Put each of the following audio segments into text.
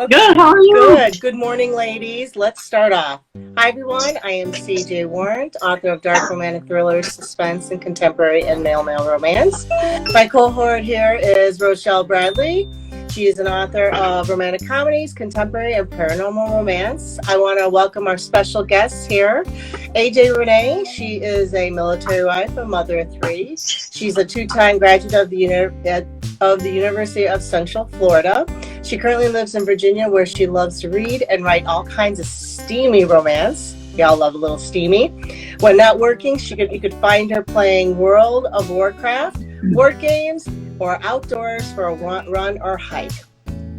Good, how are you? Good. Good morning, ladies. Let's start off. Hi, everyone. I am AJ Warrant, author of dark romantic thrillers, suspense, and contemporary and male-male romance. My cohort here is Rochelle Bradley. She is an author of romantic comedies, contemporary, and paranormal romance. I want to welcome our special guests here, AJ Renee. She is a military wife, a mother of three. She's a two-time graduate of the University of Central Florida. She currently lives in Virginia, where she loves to read and write all kinds of steamy romance. Y'all love a little steamy. When not working, you could find her playing World of Warcraft, board games, or outdoors for a run or hike.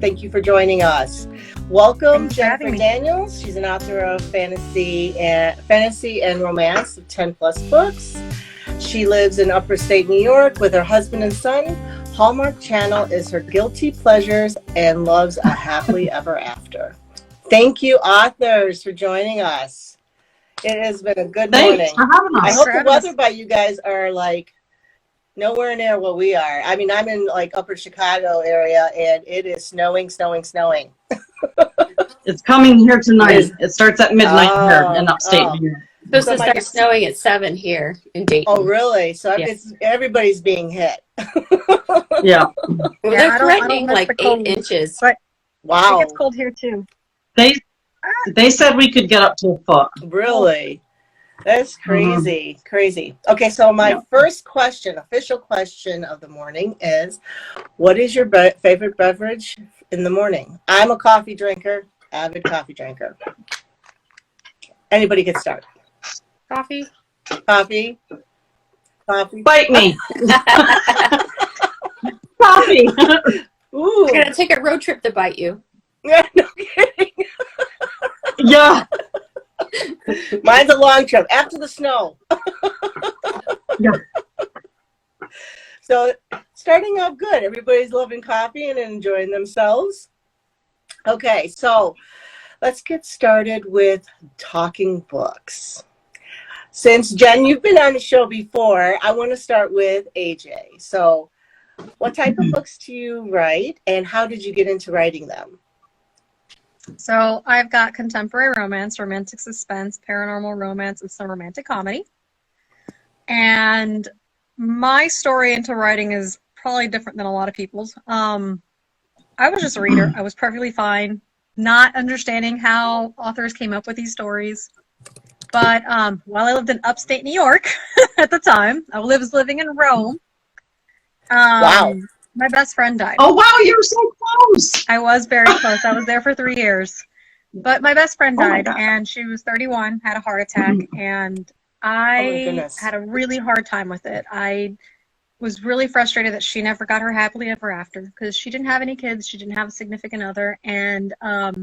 Thank you for joining us. Welcome, Jennifer Daniels. She's an author of fantasy and romance of 10 plus books. She lives in upper state New York with her husband and son. Hallmark Channel is her guilty pleasures and loves a happily ever after. Thank you, authors, for joining us. It has been a good morning. I hope the weather by you guys are like nowhere near what we are. I mean, I'm in like upper Chicago area and it is snowing. It's coming here tonight. It starts at midnight here in upstate New York. Supposed to start snowing at 7 here in Dayton. Oh, really? So everybody's being hit. Yeah. Well, they're threatening like 8 inches. But wow. It gets cold here too. They said we could get up to a foot. Really? That's crazy. Crazy. Okay, so my first question, official question of the morning is, what is your favorite beverage in the morning? I'm a coffee drinker, avid coffee drinker. Anybody can start. Coffee. Bite me. Coffee. Ooh. We're gonna take a road trip to bite you. No kidding. Yeah. Mine's a long trip after the snow. Yeah. So starting off good. Everybody's loving coffee and enjoying themselves. Okay, so let's get started with talking books. Since Jen, you've been on the show before, I want to start with AJ. So what type of books do you write and how did you get into writing them? So I've got contemporary romance, romantic suspense, paranormal romance, and some romantic comedy. And my story into writing is probably different than a lot of people's. I was just a reader. I was perfectly fine, not understanding how authors came up with these stories. But while I lived in upstate New York at the time, I was living in Rome. Wow. My best friend died. Oh, wow, you're so close. I was very close. I was there for 3 years. But my best friend died, and she was 31, had a heart attack, and I had a really hard time with it. I was really frustrated that she never got her happily ever after because she didn't have any kids. She didn't have a significant other. And by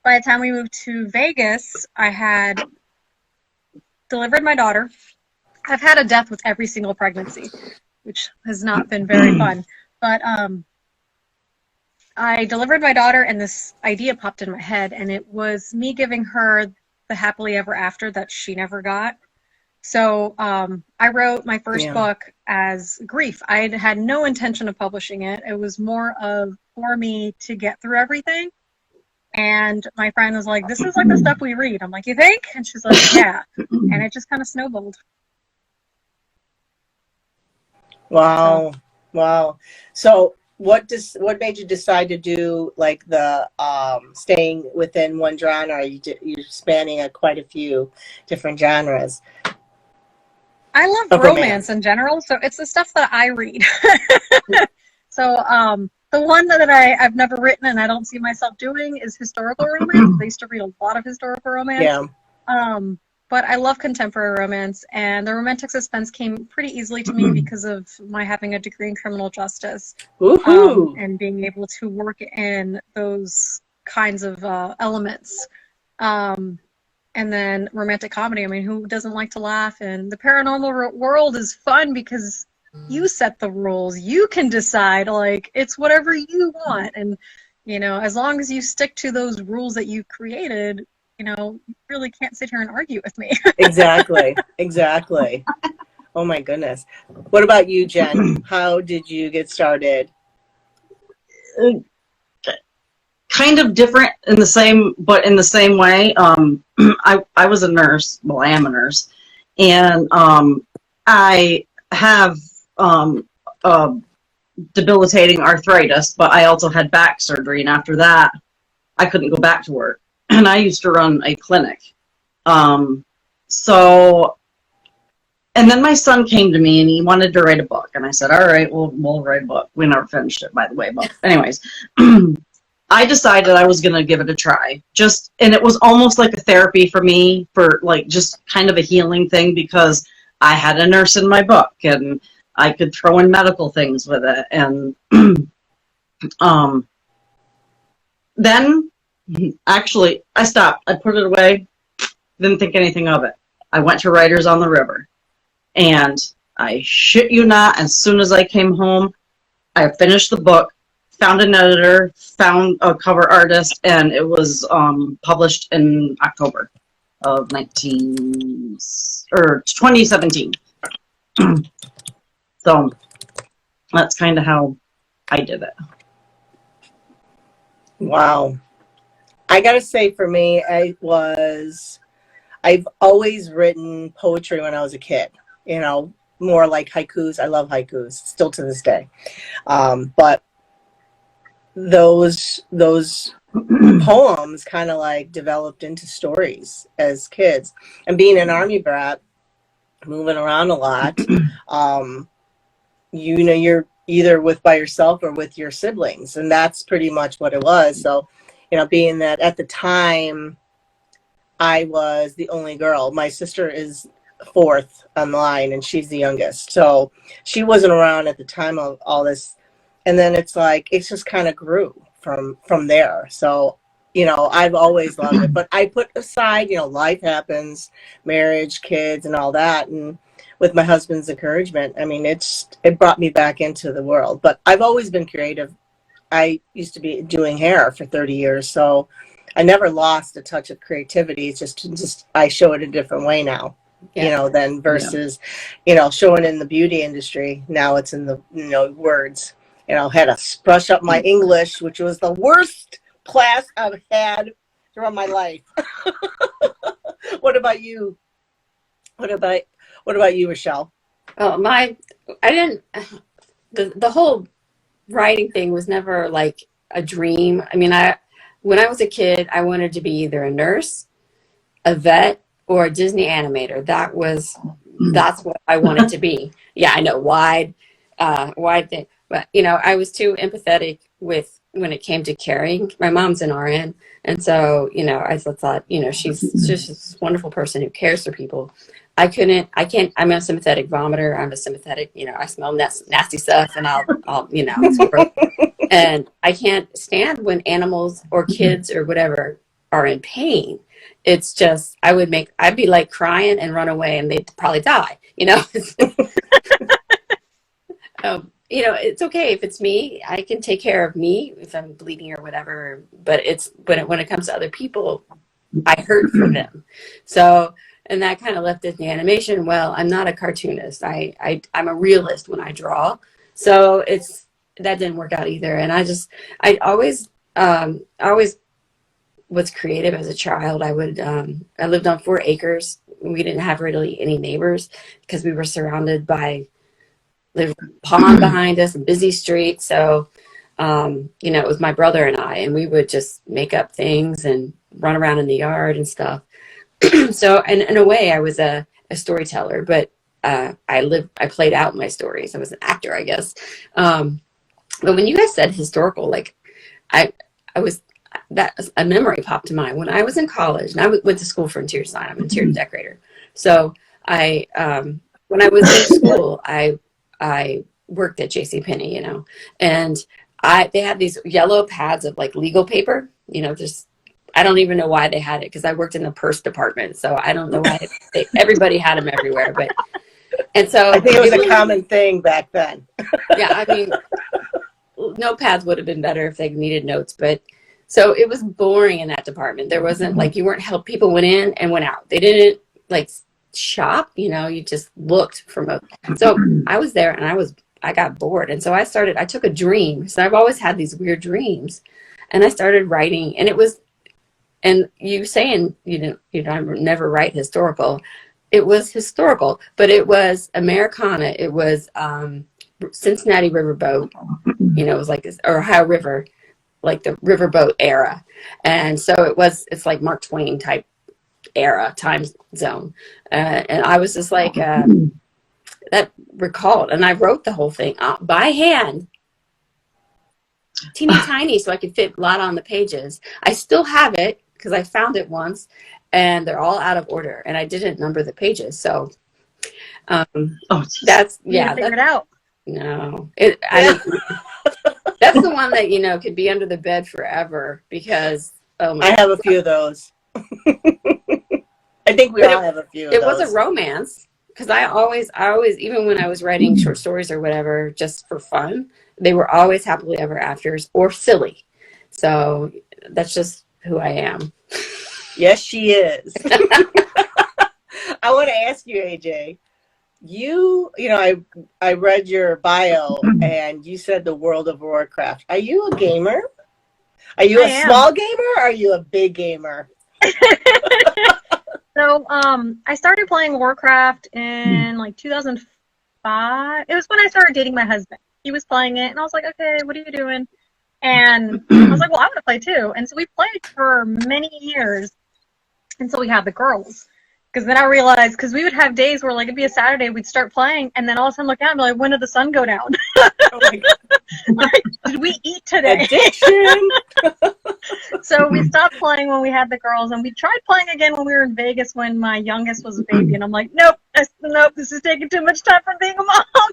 the time we moved to Vegas, I had delivered my daughter. I've had a death with every single pregnancy, which has not been very fun. But I delivered my daughter, and this idea popped in my head, and it was me giving her the happily ever after that she never got. So I wrote my first book as grief. I had no intention of publishing it. It was more of for me to get through everything. And my friend was like, this is like the stuff we read. I'm like, you think? And she's like, yeah. And it just kind of snowballed. Wow. Wow. So what made you decide to do like the staying within one genre? You're spanning quite a few different genres. I love romance in general, so it's the stuff that I read. So the one that I've never written and I don't see myself doing is historical romance. I used to read a lot of historical romance. Yeah. But I love contemporary romance, and the romantic suspense came pretty easily to me because of my having a degree in criminal justice and being able to work in those kinds of elements. And then romantic comedy, I mean, who doesn't like to laugh? And the paranormal world is fun because you set the rules. You can decide, like, it's whatever you want. And, you know, as long as you stick to those rules that you created, you know, you really can't sit here and argue with me. Exactly. Oh my goodness. What about you, Jen? How did you get started? kind of different in the same, but in the same way. I was a nurse. Well, I am a nurse, and I have debilitating arthritis, but I also had back surgery, and after that, I couldn't go back to work. And I used to run a clinic. So, and then my son came to me and he wanted to write a book, and I said, "All right, we'll write a book." We never finished it, by the way. But anyways, I decided I was gonna give it a try. And it was almost like a therapy for me, for like just kind of a healing thing, because I had a nurse in my book, and I could throw in medical things with it. And then actually I stopped. I put it away, didn't think anything of it. I went to Writers on the River, and I shit you not, as soon as I came home, I finished the book, found an editor, found a cover artist, and it was published in October of 2017. So that's kind of how I did it. Wow. I gotta say, for me, I've always written poetry when I was a kid, you know, more like haikus. I love haikus still to this day. But those poems kind of like developed into stories as kids, and being an Army brat, moving around a lot, you know, you're either by yourself or with your siblings, and that's pretty much what it was. So, you know, being that at the time I was the only girl, my sister is fourth on the line and she's the youngest, so she wasn't around at the time of all this. And then it's like, it's just kind of grew from there. So, you know, I've always loved it, but I put aside, you know, life happens, marriage, kids, and all that. And with my husband's encouragement, I mean, it brought me back into the world. But I've always been creative. I used to be doing hair for 30 years, so I never lost a touch of creativity. It's just I show it a different way now, you know, than versus, you know, showing in the beauty industry. Now it's in the, you know, words. You know, had to brush up my English, which was the worst class I've had throughout my life. What about you? What about you, Rochelle? Oh, the whole writing thing was never like a dream. I mean, when I was a kid, I wanted to be either a nurse, a vet, or a Disney animator. That's what I wanted to be. Yeah, I know, wide thing. But, you know, I was too empathetic when it came to caring. My mom's an RN. And so, you know, I thought, you know, she's just this wonderful person who cares for people. I'm a sympathetic vomiter. I'm a sympathetic, you know, I smell nasty stuff, and I'll you know, and I can't stand when animals or kids or whatever are in pain. It's just, I'd be like crying and run away, and they'd probably die, you know. You know, it's okay if it's me. I can take care of me if I'm bleeding or whatever. But when it comes to other people, I hurt for them. So, and that kind of left it in the animation. Well, I'm not a cartoonist. I'm a realist when I draw. So that didn't work out either. And I always was creative as a child. I lived on 4 acres. We didn't have really any neighbors because we were surrounded by the pond behind us and busy streets. So, you know, it was my brother and we would just make up things and run around in the yard and stuff. So, and in a way I was a storyteller, but I played out my stories. I was an actor, I guess. But when you guys said historical, like a memory popped to mind. When I was in college, and I went to school for interior design. I'm an interior decorator. So when I was in school, I worked at JCPenney, you know, and they had these yellow pads of like legal paper, you know, I don't even know why they had it, because I worked in the purse department. So I don't know why everybody had them everywhere. And so I think it was a common thing back then. Yeah, I mean, notepads would have been better if they needed notes, but so it was boring in that department. There wasn't like, you weren't help. People went in and went out. They didn't like shop, you know, you just looked so I was there and I got bored. And so I took a dream. So I've always had these weird dreams. And I started writing, and it was, and you saying you never write historical. It was historical, but it was Americana. It was Cincinnati Riverboat. It was like this, or Ohio River, like the riverboat era. And so it's like Mark Twain type era, time zone. And I was just like, that recalled. And I wrote the whole thing by hand, teeny tiny, so I could fit a lot on the pages. I still have it because I found it once, and they're all out of order, and I didn't number the pages. So that's, yeah. Figure it out. No. That's the one that, could be under the bed forever because, oh my I have a few of those. I think we all have a few of those. It was a romance because I always, even when I was writing short stories or whatever, just for fun, they were always happily ever afters or silly. So that's just who I am. Yes, she is. I want to ask you, AJ, I read your bio and you said the World of Warcraft. Are you a gamer? Are you a small gamer or are you a big gamer? So, I started playing Warcraft in like 2005. It was when I started dating my husband. He was playing it and I was like, okay, what are you doing? And I was like, well, I want to play too. And so we played for many years until we had the girls. Because then I realized, because we would have days where, like, it'd be a Saturday, we'd start playing, and then all of a sudden look out and be like, when did the sun go down? Oh my God. Like, did we eat today? Addiction. So we stopped playing when we had the girls, and we tried playing again when we were in Vegas when my youngest was a baby, and I'm like, nope, this is taking too much time from being a mom.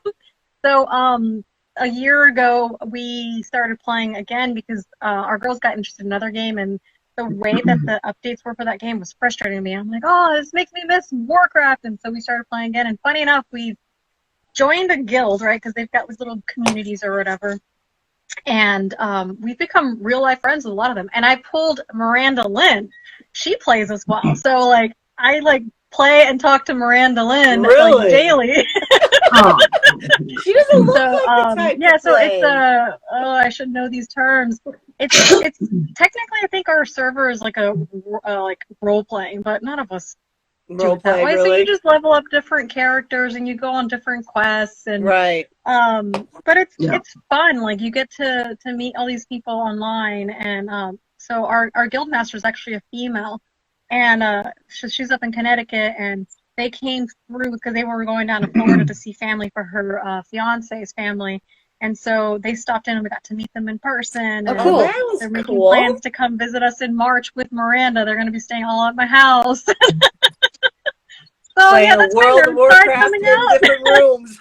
So a year ago, we started playing again because our girls got interested in another game, and the way that the updates were for that game was frustrating me. I'm like, oh, this makes me miss Warcraft. And so we started playing again. And funny enough, we joined a guild, right? Because they've got these little communities or whatever. And we've become real life friends with a lot of them. And I pulled Miranda Lynn. She plays as well. So I play and talk to Miranda Lynn Really? daily. Oh. She doesn't look like the type to so play. it's I should know these terms. It's technically, I think our server is like a role playing, but none of us do it that way. Really? So you just level up different characters and you go on different quests and right. But it's fun. Like you get to meet all these people online, and so our guild master is actually a female, and she's up in Connecticut, and they came through because they were going down to Florida to see family for her fiance's family. And so they stopped in and we got to meet them in person. Oh, cool. That was They're making cool. plans to come visit us in March with Miranda. They're going to be staying all at my house. So yeah, that's World of Warcraft coming in out. different rooms.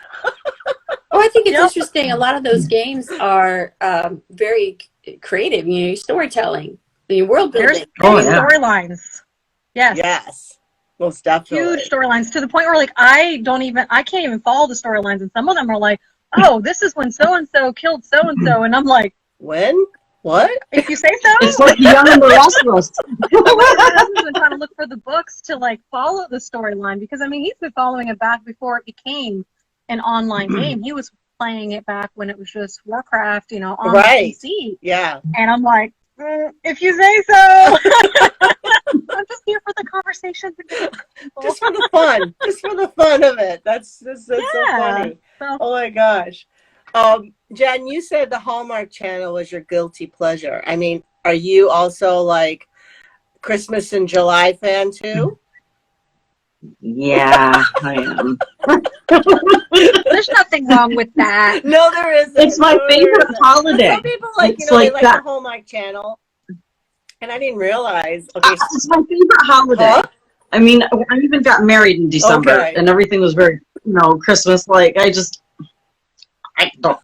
Oh, I think it's interesting. A lot of those games are very creative. Storytelling, world building. There's storylines. Yes. Yes. Most definitely. Huge storylines to the point where I can't even follow the storylines, and some of them are like, oh, this is when so and so killed so and so, and I'm like, when? What? If you say so. It's like Young and the Restless. My husband's been trying to look for the books to follow the storyline, because he's been following it back before it became an online game. He was playing it back when it was just Warcraft, on the PC. Yeah. And I'm like, if you say so. I'm just here for the conversations. Just for the fun. Just for the fun of it. That's so funny. Oh my gosh. Jen, you said the Hallmark Channel was your guilty pleasure. Are you also like Christmas in July fan too? Yeah, I am. There's nothing wrong with that. No, there isn't. It's my favorite holiday. Some people they like the Hallmark Channel. And I didn't realize. Okay, it's my favorite holiday. Huh? I even got married in December, and everything was very, Christmas. I don't.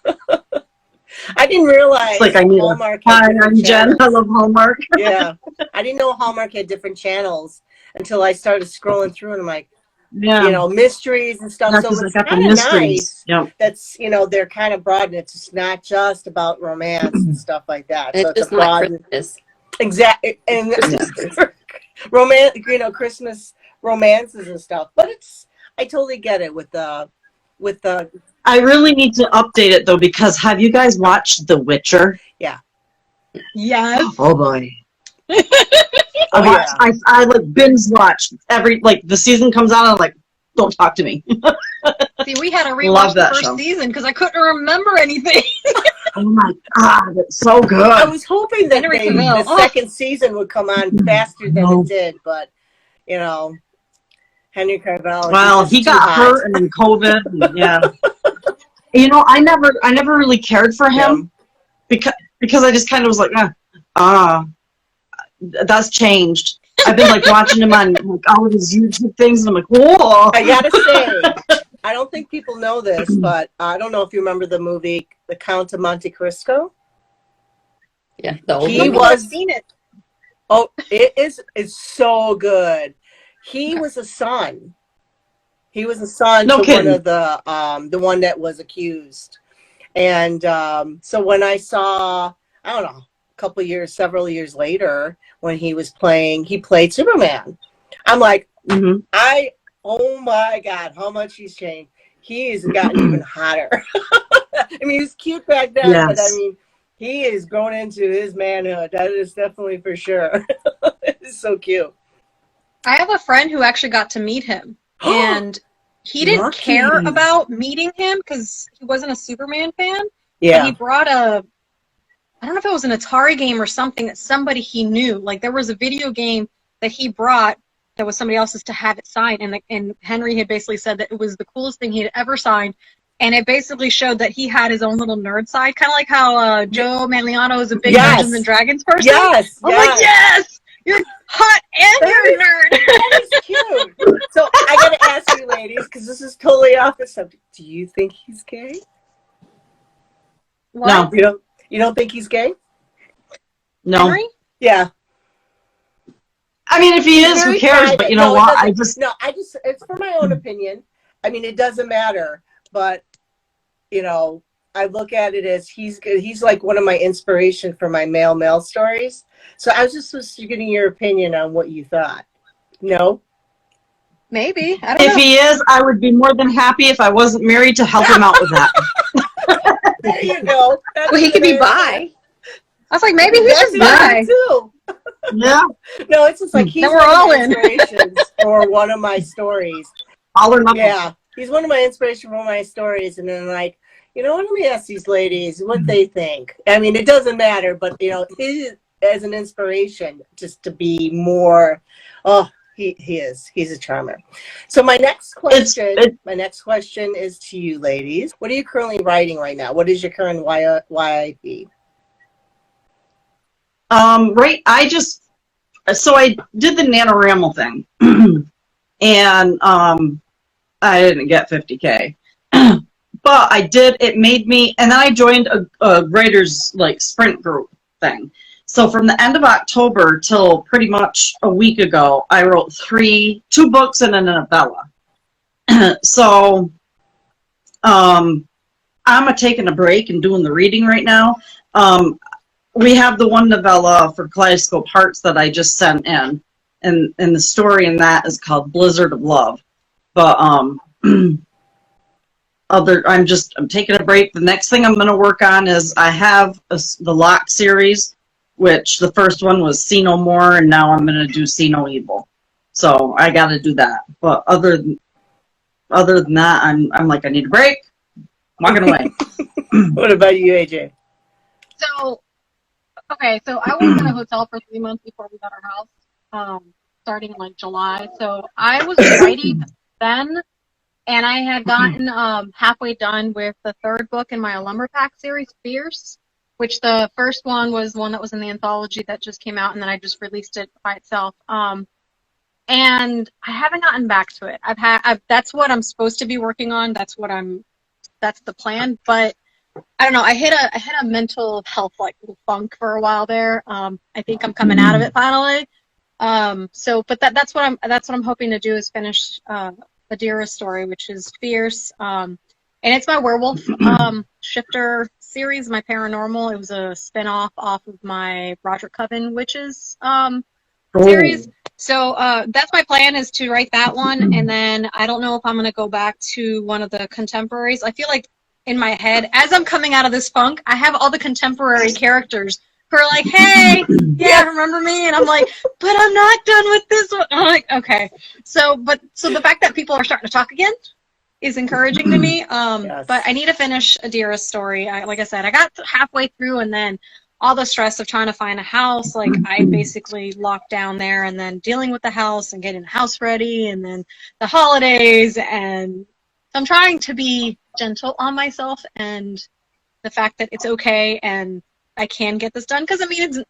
I didn't realize. It's like I knew. Hallmark. Hi, I'm Jen. I love Hallmark. Yeah, I didn't know Hallmark had different channels until I started scrolling through, and I'm like, mysteries and stuff. So it's kind of nice. Yep. That's they're kind of broad, and it's not just about romance and stuff like that. So it's a broad. Exactly, and Christmas romances and stuff. But I totally get it with the. I really need to update it though, because have you guys watched The Witcher? Yeah. Yes. Oh boy. Oh, yeah. I like binge watch every, like, the season comes out and I'm like, don't talk to me. See, we had to Love rewatch the that first show. season because I couldn't remember anything. Oh my God, it's so I good. was hoping that Henry the Cavill. Oh, second season would come on faster than No. it did, but, you know, Henry Cavill, Well, he's he just too got hot. hurt and then COVID, and yeah. You know, I never really cared for him because I just kind of was like, that's changed. I've been like watching him on like all of his YouTube things, and I'm like, whoa. I gotta say, I don't think people know this, but I don't know if you remember the movie The Count of Monte Cristo. Yeah, the old He movie. was. seen it. Oh, it's so good. He was a son. He was a son No to kidding. one of the one that was accused. And so when I saw, I don't know, several years later, when he played Superman. I'm like, Mm-hmm. oh my God, how much he's changed. He's gotten even hotter. I mean, he was cute back then, Yes. but I mean, he is grown into his manhood. That is definitely for sure. It's so cute. I have a friend who actually got to meet him, and he didn't Lucky. care about meeting him because he wasn't a Superman fan. But Yeah. he brought I don't know if it was an Atari game or something that somebody he knew. Like there was a video game that he brought that was somebody else's to have it signed, and Henry had basically said that it was the coolest thing he'd ever signed. And it basically showed that he had his own little nerd side, kind of like how Joe Manganiello is a big Dungeons and Dragons person. Yes. I'm like, yes, you're hot and you're a nerd. That is cute. So I got to ask you, ladies, because this is totally off the subject. Do you think he's gay? No. You don't think he's gay? No. Henry? Yeah. I mean, if he is, who cares? Private. But you know what? It's for my own opinion. I mean, it doesn't matter. But, you know, I look at it as he's like one of my inspiration for my male stories. So I was just getting your opinion on what you thought. No? Maybe. I don't know. If he is, I would be more than happy if I wasn't married to help him out with that. There you go. Well, he could be bi. I was like, maybe he's just bi. Too. Yeah. No, it's just like he's Then we're one of all my in. inspirations for one of my stories. All or nothing. Yeah, he's one of my inspiration for my stories, and then like, you know, let me ask these ladies what they think. I mean, it doesn't matter, but you know, his as an inspiration, just to be more. Oh, he's a charmer. So my next question is to you, ladies. What are you currently writing right now? What is your current YIP? Right. I did the NaNoWriMo thing, and I didn't get 50K, but I did. It made me, and then I joined a writers like sprint group thing. So from the end of October till pretty much a week ago, I wrote 2 books and a novella. So I'm taking a break and doing the reading right now. We have the one novella for Kaleidoscope Hearts that I just sent in, and the story in that is called Blizzard of Love. But I'm taking a break. The next thing I'm going to work on is I have the Lock series, which the first one was See No More, and now I'm going to do See No Evil. So I got to do that. But other than that, I'm like, I need a break. Walking away. What about you, AJ? So I was in a hotel for 3 months before we got our house, starting in like July. So I was writing then, and I had gotten halfway done with the 3rd book in my Lumberpack series, Fierce, which the first one was one that was in the anthology that just came out, and then I just released it by itself. And I haven't gotten back to it. That's what I'm supposed to be working on. That's the plan. But I don't know. I hit a mental health like funk for a while there. I think I'm coming out of it finally. But that's what I'm hoping to do is finish Adira's story, which is Fierce. And it's my werewolf shifter series, my paranormal. It was a spinoff off of my Roderick Coven Witches series. So that's my plan, is to write that one, and then I don't know if I'm going to go back to one of the contemporaries. I feel like in my head, as I'm coming out of this funk, I have all the contemporary characters who are like, hey, yeah, remember me? And I'm like, but I'm not done with this one. I'm like, okay. So the fact that people are starting to talk again is encouraging to me. Yes. But I need to finish Adira's story. Like I said, I got halfway through, and then all the stress of trying to find a house, like I basically locked down there, and then dealing with the house and getting the house ready, and then the holidays, and I'm trying to be gentle on myself and the fact that it's okay and I can get this done, because I mean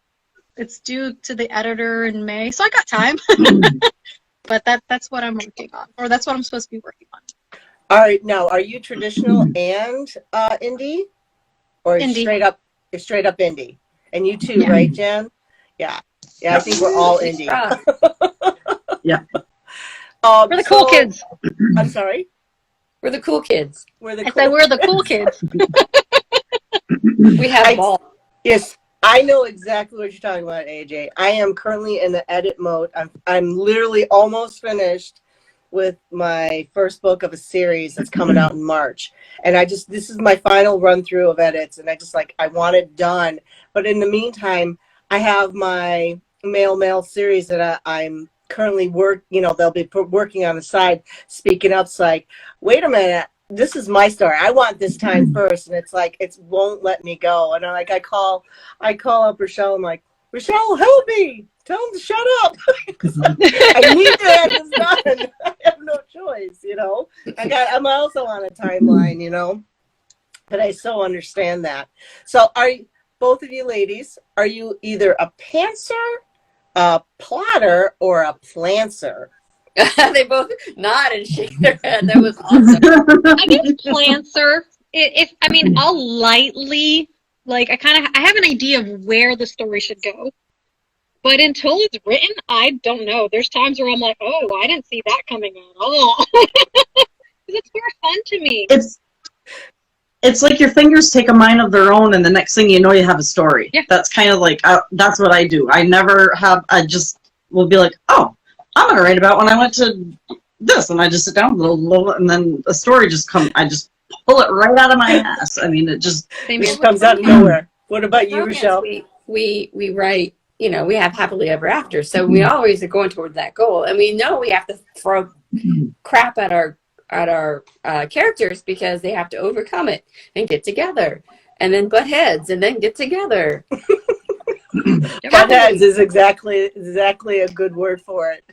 it's due to the editor in May, so I got time. But that's what I'm working on, or that's what I'm supposed to be working on. All right, now are you traditional and indie, or Indie. straight up indie? And you too, right, Jen? Yeah, I think we're all indie. Yeah. We're the cool kids. I'm sorry. We're the cool kids. We're the cool kids. We have balls. Yes, I know exactly what you're talking about, AJ. I am currently in the edit mode. I'm literally almost finished with my first book of a series that's coming out in March. And this is my final run through of edits, and I want it done. But in the meantime, I have my male series that I'm currently they'll be working on the side, speaking up. It's like, wait a minute, this is my story. I want this time first. And it's like, it won't let me go. And I call up Rochelle. I'm like, Rochelle, help me. Tell him to shut up. I need to have this done. I have no choice, I'm also on a timeline, but I so understand that. So both of you ladies, are you either a pantser, a plotter, or a plancer? They both nod and shake their head. That was awesome. I guess plancer. I'll lightly, I have an idea of where the story should go. But until it's written, I don't know. There's times where I'm like, oh, I didn't see that coming at all. It's more fun to me. It's like your fingers take a mind of their own, and the next thing you know, you have a story. Yeah. That's kind of like, that's what I do. I just will be like, oh, I'm going to write about when I went to this, and I just sit down, and then the story just comes, I just pull it right out of my ass. I mean, it just comes out of nowhere. What about you, Rochelle? We write, we have happily ever after, so we always are going toward that goal, and we know we have to throw crap at our characters because they have to overcome it and get together, and then butt heads, and then get together. Butt heads is exactly a good word for it.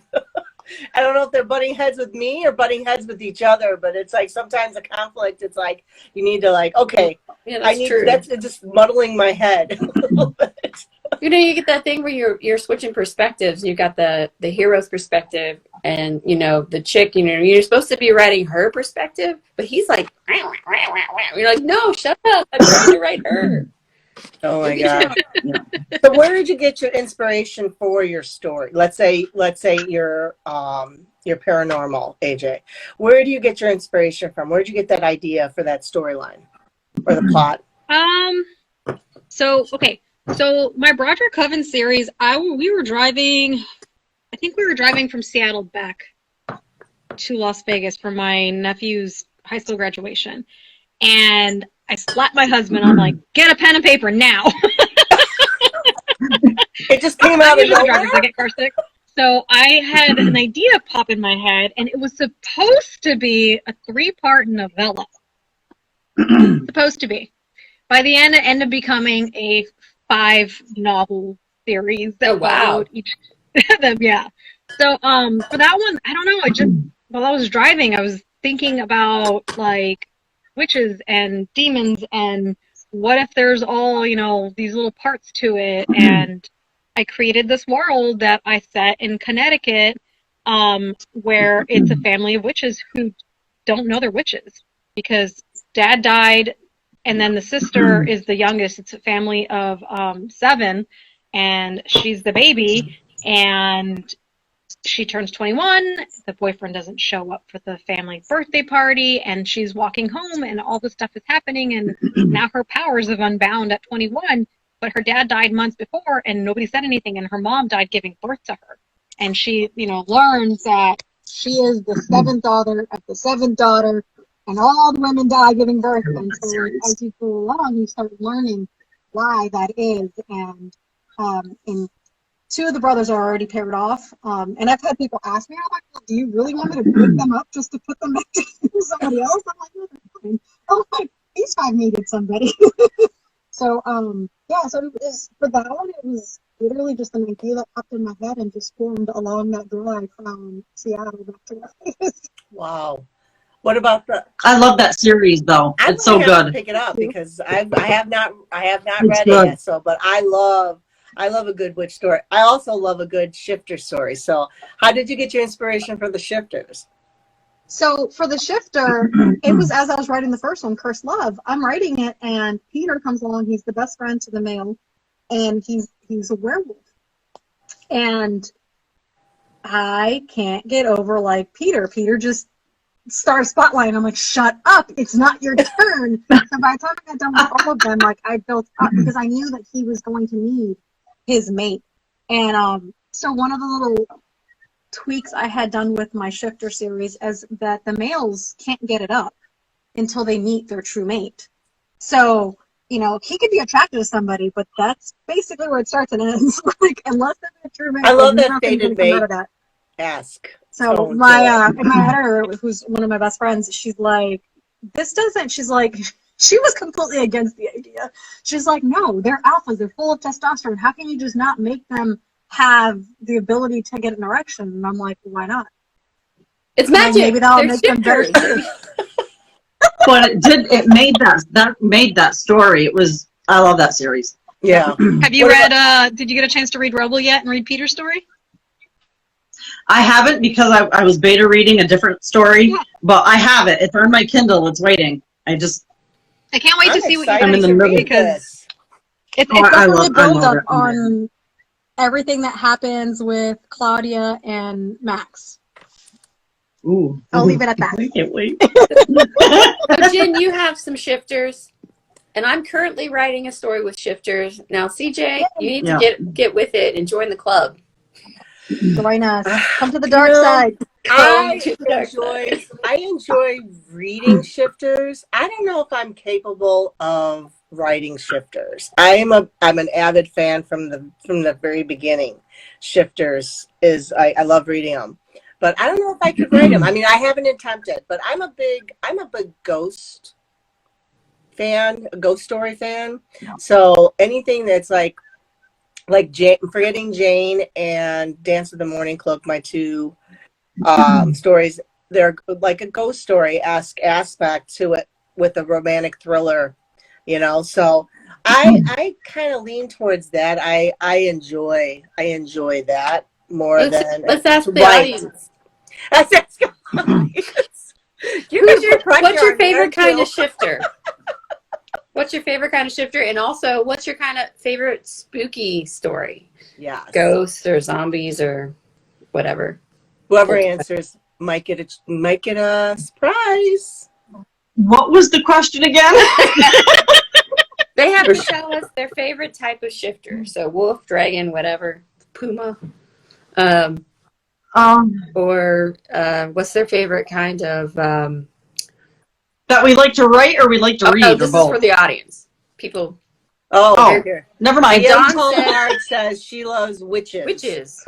I don't know if they're butting heads with me or butting heads with each other, but it's like sometimes a conflict. It's like you need to okay. Yeah, that's true. That's just muddling my head a little bit. You get that thing where you're switching perspectives. You got the hero's perspective, and the chick. You're supposed to be writing her perspective, but he's like, you're like, no, shut up! I'm trying to write her. Oh my God! So where did you get your inspiration for your story? Let's say your paranormal, AJ. Where do you get your inspiration from? Where did you get that idea for that storyline or the plot? So my Broderick Coven series, we were driving from Seattle back to Las Vegas for my nephew's high school graduation. And I slapped my husband. I'm like, get a pen and paper now. It just came out of nowhere. I get car sick. So I had an idea pop in my head, and it was supposed to be a 3-part novella. Supposed to be. By the end, it ended up becoming a 5-novel series that followed each of them. Yeah. So for that one, I don't know. While I was driving, I was thinking about witches and demons, and what if there's all these little parts to it. And I created this world that I set in Connecticut, where it's a family of witches who don't know they're witches because dad died. And then the sister is the youngest. It's a family of 7, and she's the baby. And she turns 21. The boyfriend doesn't show up for the family birthday party, and she's walking home, and all this stuff is happening. And now her powers have unbound at 21. But her dad died months before, and nobody said anything. And her mom died giving birth to her. And she, learns that she is the 7th daughter of the 7th daughter. And all the women die giving birth. And so as you go along, you start learning why that is. And two of the brothers are already paired off. And I've had people ask me, I'm like, well, do you really want me to break them up just to put them back to somebody else? I'm like, no, they're fine. Oh, like, these five needed somebody. So, yeah, so it was, for that one, it was literally just an idea that popped in my head and just formed along that drive from Seattle back to Vegas. Wow. What about the? I love that series though. I'm It's so gonna have to good. pick it up because I have not It's read good. it yet. So, but I love a good witch story. I also love a good shifter story. So, how did you get your inspiration for the shifters? So for the shifter, it was as I was writing the first one, Cursed Love. I'm writing it, and Peter comes along. He's the best friend to the male, and he's a werewolf. And I can't get over, like, Peter. Peter just starts spotlighting. I'm like, shut up! It's not your turn. So by the time I got done with all of them, like, I built up because I knew that he was going to need his mate. And so one of the little tweaks I had done with my shifter series is that the males can't get it up until they meet their true mate. So, you know, he could be attracted to somebody, but that's basically where it starts and ends. Like, unless they're a true mate, I love like, that nothing's fated gonna come mate. out of that. Ask. So my editor, who's one of my best friends, she's like, this doesn't, she's like, she was completely against the idea. She's like, no, they're alphas, they're full of testosterone. How can you just not make them have the ability to get an erection? And I'm like, why not? It's Like, magic. maybe that'll They're make them better shifters. suited. But it made that story. It was, I love that series. Yeah. Have you read, did you get a chance to read Rebel yet and read Peter's story? I haven't because I was beta reading a different story, but I have it. It's on my Kindle. It's waiting. I can't wait to see what you I'm in guys the middle. because it's I definitely love- a I build love up it. on everything that happens with Claudia and Max. Ooh. I'll leave it at that. I can't wait. So, Jen, you have some shifters, and I'm currently writing a story with shifters. Now, CJ, you need to get with it and join the club. Join us. Come to the dark side. I enjoy reading shifters. I don't know if I'm capable of writing shifters. I'm an avid fan from the very beginning. Shifters is I love reading them, but I don't know if I could write them. I mean, I haven't attempted, but I'm a big ghost fan, a ghost story fan. So anything that's like Jane, Forgetting Jane and Dance of the Morning Cloak, my two stories, they're like a ghost story aspect to it with a romantic thriller, you know. So I kind of lean towards that. I enjoy that more than let's ask the right. audience. Let's ask the audience. What's your favorite kind of shifter? What's your favorite kind of shifter? And also, what's your kind of favorite spooky story? Yeah. Ghosts or zombies or whatever. Whoever answers might get a surprise. What was the question again? They have to tell us their favorite type of shifter. So wolf, dragon, whatever, puma. Or what's their favorite kind of... that we like to write or we like to read, no, or this both? is for the audience. People. Here. Never mind. Dawn says she loves witches.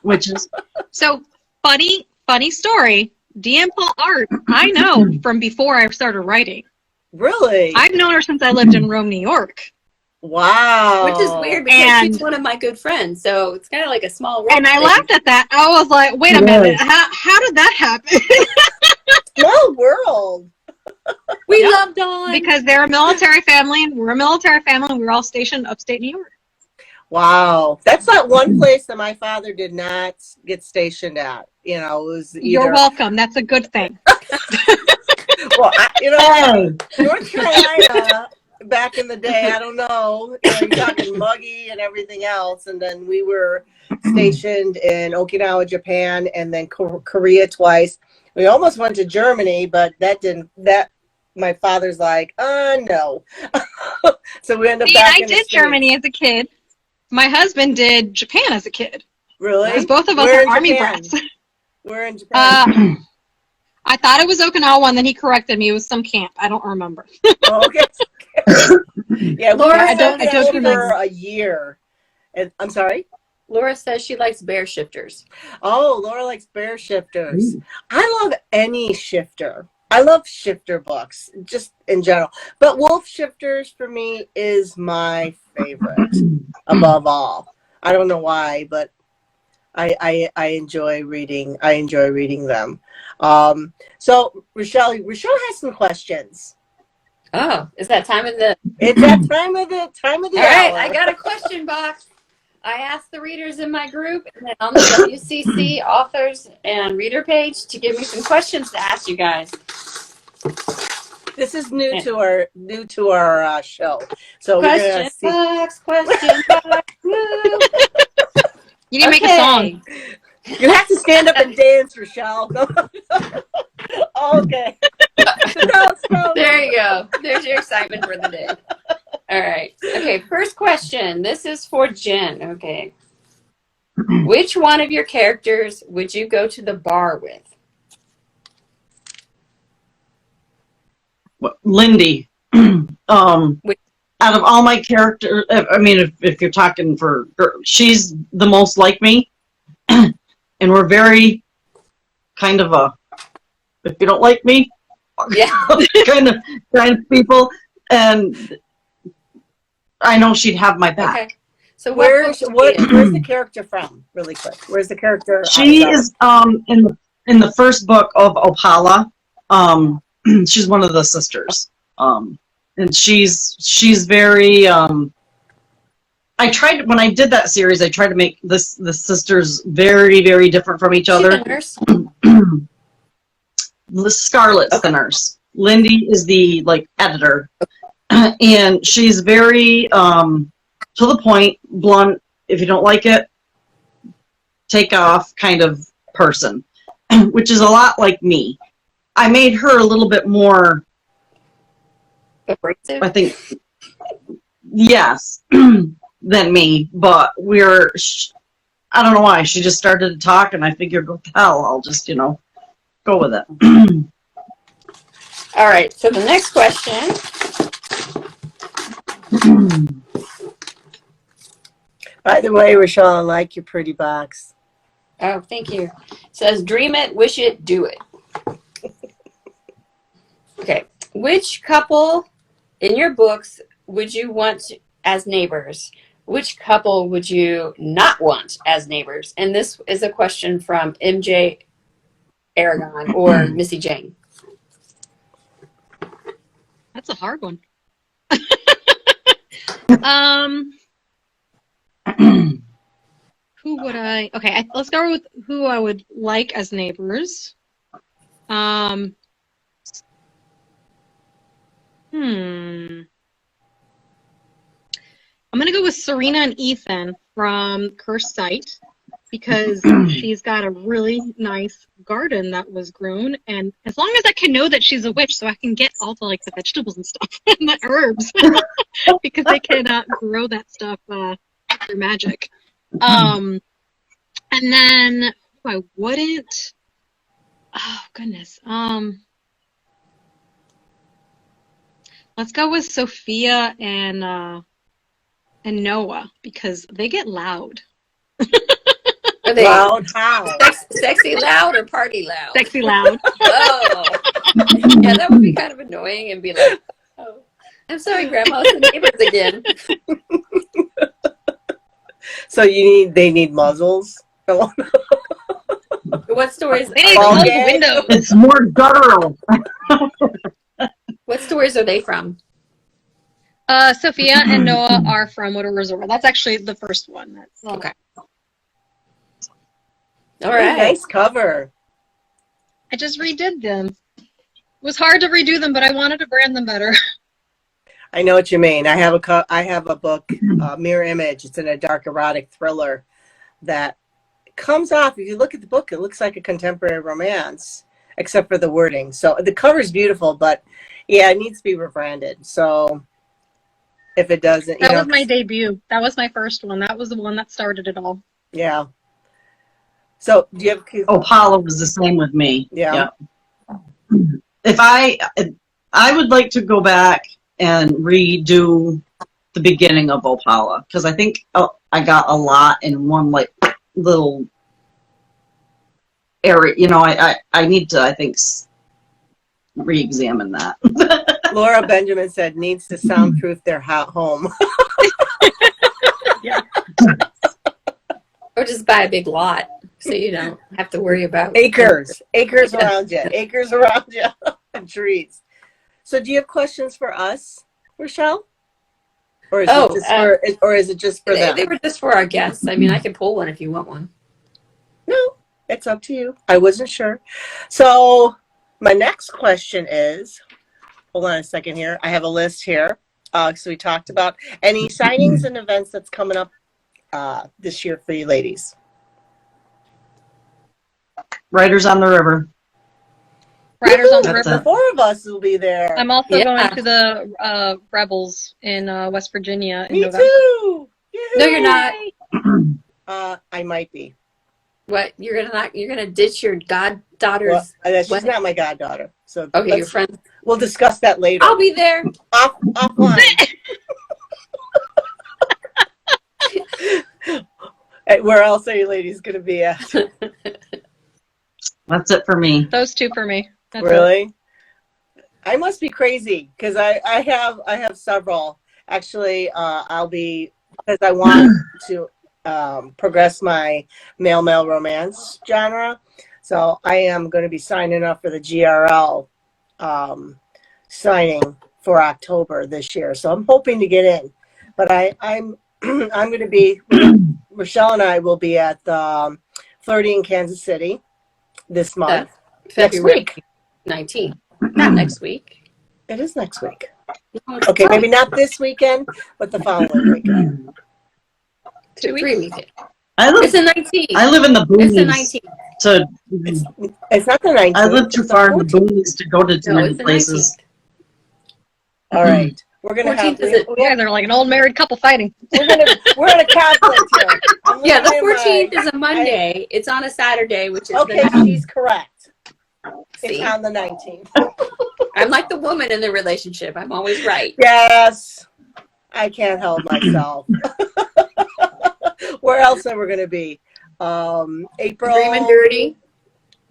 Witches. So funny story. DM Paul Art, I know from before I started writing. Really? I've known her since I lived in Rome, New York. Wow. Which is weird because she's one of my good friends. So it's kind of like a small world. And I laughed at that. I was like, wait a minute. How did that happen? Small world. We love Dawn. Because they're a military family and we're a military family and we're all stationed upstate New York. Wow. That's not one place that my father did not get stationed at. You know, it was either... You're welcome. That's a good thing. Well, North Carolina, back in the day, I don't know, you're talking muggy and everything else. And then we were stationed in Okinawa, Japan, and then Korea twice. We almost went to Germany, but my father's like, no. So we ended up back in the States. Germany as a kid. My husband did Japan as a kid. Really? Because both of us are Army brats. We're in Japan. I thought it was Okinawa, and then he corrected me. It was some camp. I don't remember. Okay. Yeah, Laura, I don't don't you for like- a year. And I'm sorry. Laura says she likes bear shifters. Oh, Laura likes bear shifters. I love any shifter. I love shifter books, just in general. But wolf shifters for me is my favorite above all. I don't know why, but I enjoy reading. I enjoy reading them. So Rochelle has some questions. Oh, is that time of the? It's that time of the All right, hour. I got a question box. I asked the readers in my group and then on the WCC authors and reader page to give me some questions to ask you guys. This is new to our show. So we're Question gonna see. box, question box. Woo. You need to make a song. You have to stand up and dance, Rochelle. Okay. No. There you go. There's your excitement for the day. All right. Okay, first question. This is for Jen. Okay. Which one of your characters would you go to the bar with? Lindy. Out of all my characters, I mean, if you're talking for girls, she's the most like me. And we're very kind of if you don't like me, Yeah. kind of people. And I know she'd have my back. Okay. So where's the character from? Really quick. Where's the character? She is in the first book of Opala. She's one of the sisters. And she's very I tried when I did that series, I tried to make the sisters very, very different from each other. She's a nurse. Scarlett's the nurse. Lindy is the editor. And she's very to the point, blunt, if you don't like it, take off kind of person. Which is a lot like me. I made her a little bit more abrasive? I think yes, than me, but I don't know why. She just started to talk, and I figured, what the hell, I'll just, go with it. All right, so the next question. By the way, Rochelle, I like your pretty box. Oh, thank you. It says, dream it, wish it, do it. Okay. Which couple in your books would you want as neighbors? Which couple would you not want as neighbors? And this is a question from MJ Aragon or Missy Jane. That's a hard one. Who would I? Okay, let's start with who I would like as neighbors. I'm gonna go with Serena and Ethan from Cursed Sight because she's got a really nice garden that was grown, and as long as I can know that she's a witch, so I can get all the the vegetables and stuff and the herbs because they cannot grow that stuff through magic. And then who I wouldn't. Oh goodness. Let's go with Sophia and Noah because they get loud. Are they loud? How? Sexy loud or party loud? Sexy loud. Oh, yeah, that would be kind of annoying and be like, "Oh, I'm sorry, Grandma, it's the neighbors again." So they need muzzles. What stories? They need to close the window. It's more guttural. What stories are they from? Sophia and Noah are from Widow Resort. That's actually the first one. That's okay. All right. Nice cover. I just redid them. It was hard to redo them, but I wanted to brand them better. I know what you mean. I have a book, Mirror Image. It's in a dark erotic thriller that comes off. If you look at the book, it looks like a contemporary romance, except for the wording. So the cover's beautiful, but yeah, it needs to be rebranded. So if it doesn't, that was my debut. That was my first one. That was the one that started it all. Yeah. So do you have? Opala was the same with me. Yeah. If I would like to go back and redo the beginning of Opala, because I think I got a lot in one like little area. You know, I need to, I think, re-examine that. Laura Benjamin said needs to soundproof their home. Yeah. Or just buy a big lot so you don't have to worry about Acres around you, acres around you, and trees. So, do you have questions for us, Rochelle? Or is it just for them? They were just for our guests. I mean, I can pull one if you want one. No, it's up to you. I wasn't sure. So, my next question is, hold on a second here. I have a list here. So we talked about any signings and events that's coming up this year for you ladies. Riders on the River. Riders on the That's River. The four of us will be there. I'm also going to the Rebels in West Virginia in Me November. too. No, you're not. I might be. What? You're gonna ditch your goddaughter's? Well, she's not my goddaughter. So Okay, your friend. We'll discuss that later. I'll be there. Offline. Where else are you ladies going to be at? That's it for me. Those two for me. That's Really? I must be crazy because I have several. Actually, I'll be, because I want to progress my male romance genre. So I am going to be signing up for the GRL signing for October this year. So I'm hoping to get in. But I'm I'm going to be, Rochelle and I will be at the Flirty in Kansas City this month. Next week. 19th. Not next week. It is next week. No, it's Okay, not. maybe not this weekend, but the following weekend. 3 weekend. It's the 19th. I live in the It's the boonies. 19th. So It's not the 19th. I live too it's the far in the 14th. boonies to go to too No, many it's the places. 19th. All right. We're going to have, 14th is it? Yeah, they're like an old married couple fighting. we're in a conflict here. I'm Yeah, the looking at 14th my- is a Monday. It's on a Saturday, which is Okay, the she's correct. See? It's on the 19th. I'm like the woman in the relationship. I'm always right. Yes. I can't help myself. Where else are we going to be? April.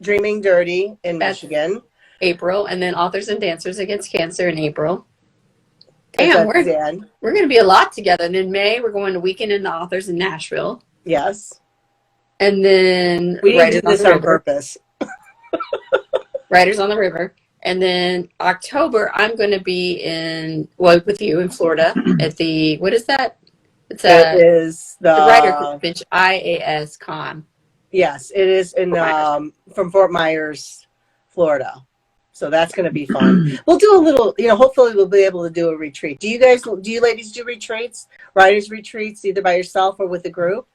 Dreaming Dirty in That's Michigan. April, and then Authors and Dancers Against Cancer in April. Is Damn, that Zen? we're going to be a lot together. And in May, we're going to Weekend in the Authors in Nashville. Yes. And then We didn't do this on purpose. Riders on the River. And then October, I'm going to be with you in Florida at the, what is that? It's It is the Writer Convention, IAS Con. Yes, it is in from Fort Myers, Florida. So that's going to be fun. We'll do a little, hopefully we'll be able to do a retreat. Do you ladies do retreats, writers retreats, either by yourself or with a group?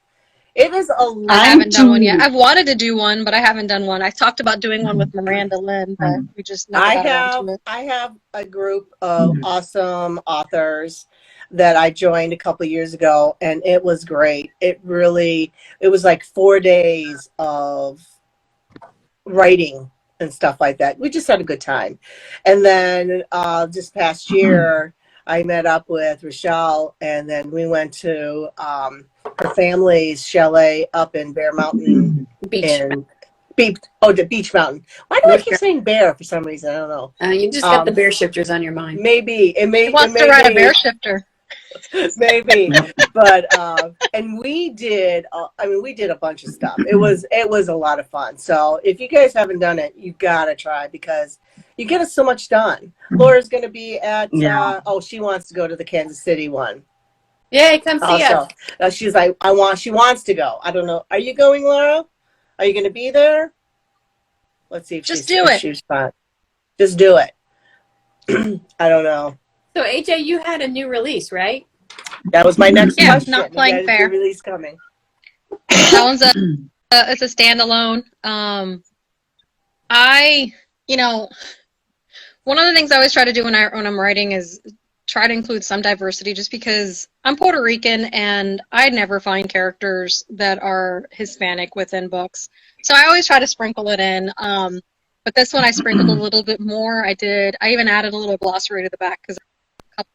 It is a lot. I haven't done one yet. I've wanted to do one, but I haven't done one. I talked about doing one with Miranda Lynn, but we just never got around to it. I have a group of awesome authors that I joined a couple years ago, and it was great. It was like 4 days of writing and stuff like that. We just had a good time. And then this past year, I met up with Rochelle, and then we went to her family's chalet up in Bear Mountain. The Beach Mountain. Why do I keep saying bear for some reason? I don't know. You just got the bear shifters on your mind. Maybe. He wants to ride a bear shifter. Maybe. But and we did a bunch of stuff. It was a lot of fun. So if you guys haven't done it, you gotta try, because you get so much done. Laura's gonna be at she wants to go to the Kansas City one. Yeah, come see us. She's like, she wants to go. I don't know. Are you going, Laura? Are you gonna be there? Let's see if Just do it. She's fun. Just do it. I don't know. So AJ, you had a new release, right? That was my next question. Not playing You got a fair. new release coming. That one's it's a standalone. One of the things I always try to do when I'm writing is try to include some diversity, just because I'm Puerto Rican and I never find characters that are Hispanic within books. So I always try to sprinkle it in. But this one I sprinkled a little bit more. I even added a little glossary to the back because a couple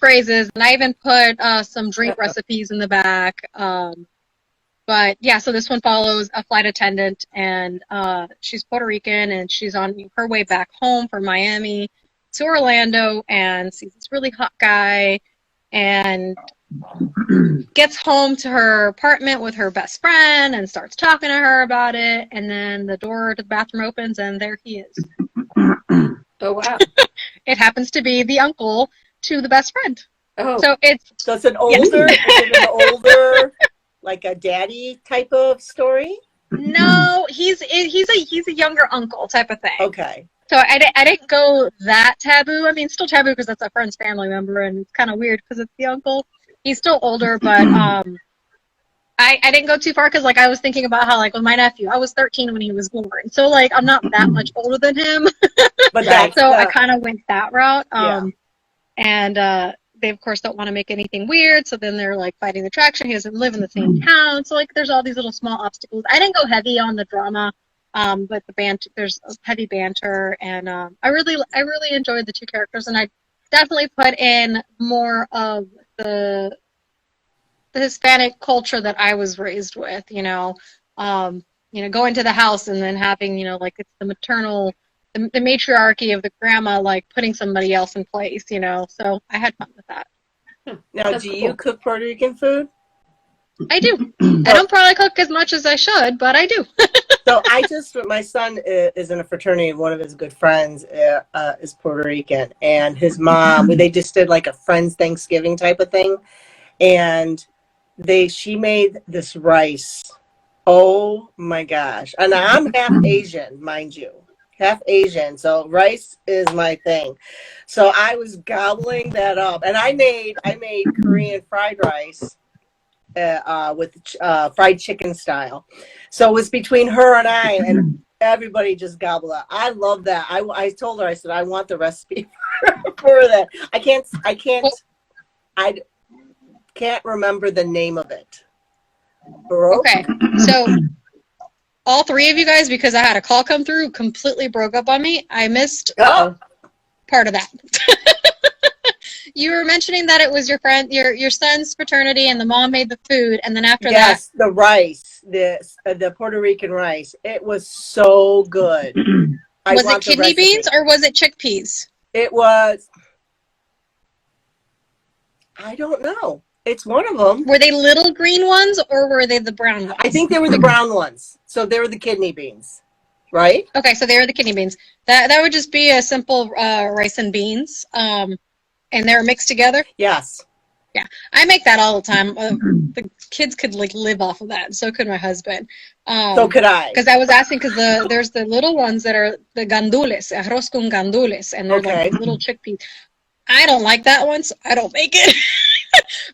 phrases, and I even put some drink recipes in the back. But yeah, so this one follows a flight attendant, and she's Puerto Rican, and she's on her way back home from Miami to Orlando, and sees this really hot guy, and gets home to her apartment with her best friend, and starts talking to her about it, and then the door to the bathroom opens, and there he is. Oh, wow. It happens to be the uncle to the best friend. Oh. So it's an older, is it an older, like a daddy type of story? No, he's a younger uncle type of thing. Okay. So I didn't go that taboo. I mean, still taboo because that's a friend's family member, and it's kind of weird because it's the uncle. He's still older, but I didn't go too far because like I was thinking about how like with my nephew, I was 13 when he was born, so like I'm not that much older than him. But I kind of went that route. Yeah. And they of course don't want to make anything weird, so then they're like fighting the attraction. He doesn't live in the same town, so like there's all these little small obstacles. I didn't go heavy on the drama, but there's heavy banter, and I really enjoyed the two characters, and I definitely put in more of the Hispanic culture that I was raised with, going to the house and then having, like it's the maternal, the matriarchy of the grandma, like putting somebody else in place, so I had fun with that. Now, That's do cool. you cook Puerto Rican food? I do. I don't probably cook as much as I should, but I do. So my son is in a fraternity. One of his good friends is Puerto Rican, and his mom, they just did like a friend's Thanksgiving type of thing. And she made this rice. Oh my gosh. And I'm half Asian, mind you. Half Asian. So rice is my thing. So I was gobbling that up. And I made Korean fried rice with fried chicken style. So it was between her and I, and everybody just gobbled up. I love that. I told her, I said, I want the recipe for that. I can't remember the name of it. Okay, so all three of you guys, because I had a call come through, completely broke up on me. I missed part of that. You were mentioning that it was your friend, your son's fraternity, and the mom made the food, and then after that, yes, the rice, the Puerto Rican rice. It was so good. Was it kidney beans or was it chickpeas? It was. I don't know. It's one of them. Were they little green ones or were they the brown ones? I think they were the brown ones. So they were the kidney beans, right? Okay, so they were the kidney beans. That would just be a simple rice and beans, and they're mixed together. Yes. Yeah, I make that all the time. The kids could like live off of that, and so could my husband. So could I. Because I was asking, because there's the little ones that are the gandules, arroz con gandules, and they're like little chickpeas. I don't like that one, so I don't make it.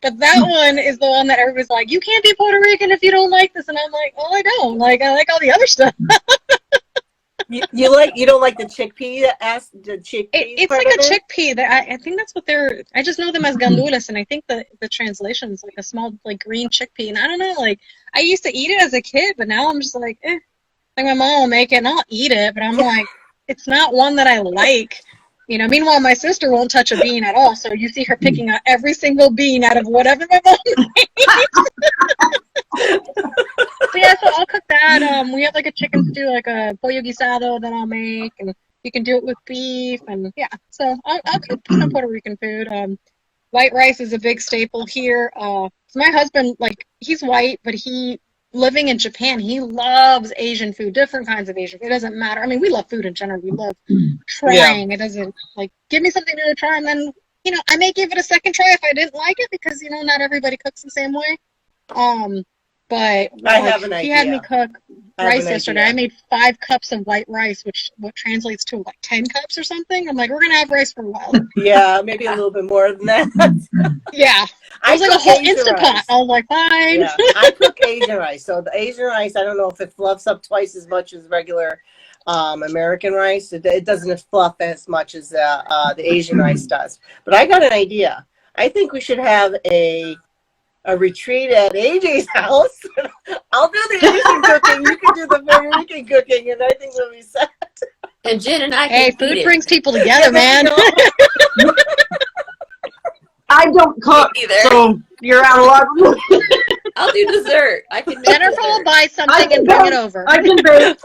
But that one is the one that everybody's like, you can't be Puerto Rican if you don't like this. And I'm like, oh, I don't. Like, I like all the other stuff. You don't like the chickpea? It's like a chickpea. I think that's what I just know them as gandules, and I think the translation is like a small, like green chickpea. And I don't know, like, I used to eat it as a kid, but now I'm just like, eh. Like, my mom will make it, and I'll eat it, but I'm like, it's not one that I like. Meanwhile, my sister won't touch a bean at all, so you see her picking out every single bean out of whatever my mom makes. So yeah, so I'll cook that. We have like a chicken stew, like a pollo guisado that I'll make, and you can do it with beef, and yeah. So I'll cook some Puerto Rican food. White rice is a big staple here. So my husband, like, he's white, but living in Japan, he loves Asian food, different kinds of Asian food. It doesn't matter. I mean, we love food in general. We love trying. Yeah. It doesn't, like, give me something new to try, and then, I may give it a second try if I didn't like it, because, not everybody cooks the same way. But I have an idea. He had me cook rice yesterday. I made 5 cups of white rice, which what translates to like 10 cups or something. I'm like, we're going to have rice for a while. Yeah, maybe a little bit more than that. Yeah. I was like a whole Instant Pot. I was like, fine. Yeah. I cook Asian rice. So the Asian rice, I don't know if it fluffs up twice as much as regular American rice. It doesn't fluff as much as the Asian rice does. But I got an idea. I think we should have a retreat at AJ's house. I'll do the Asian cooking. You can do the Puerto Rican cooking, and I think we'll be set. And Jen and I can food brings people together, man. I don't cook, Me either. so you're out of luck. I'll do dessert. I can make Jennifer dessert. will buy something and bring it over. I can bake.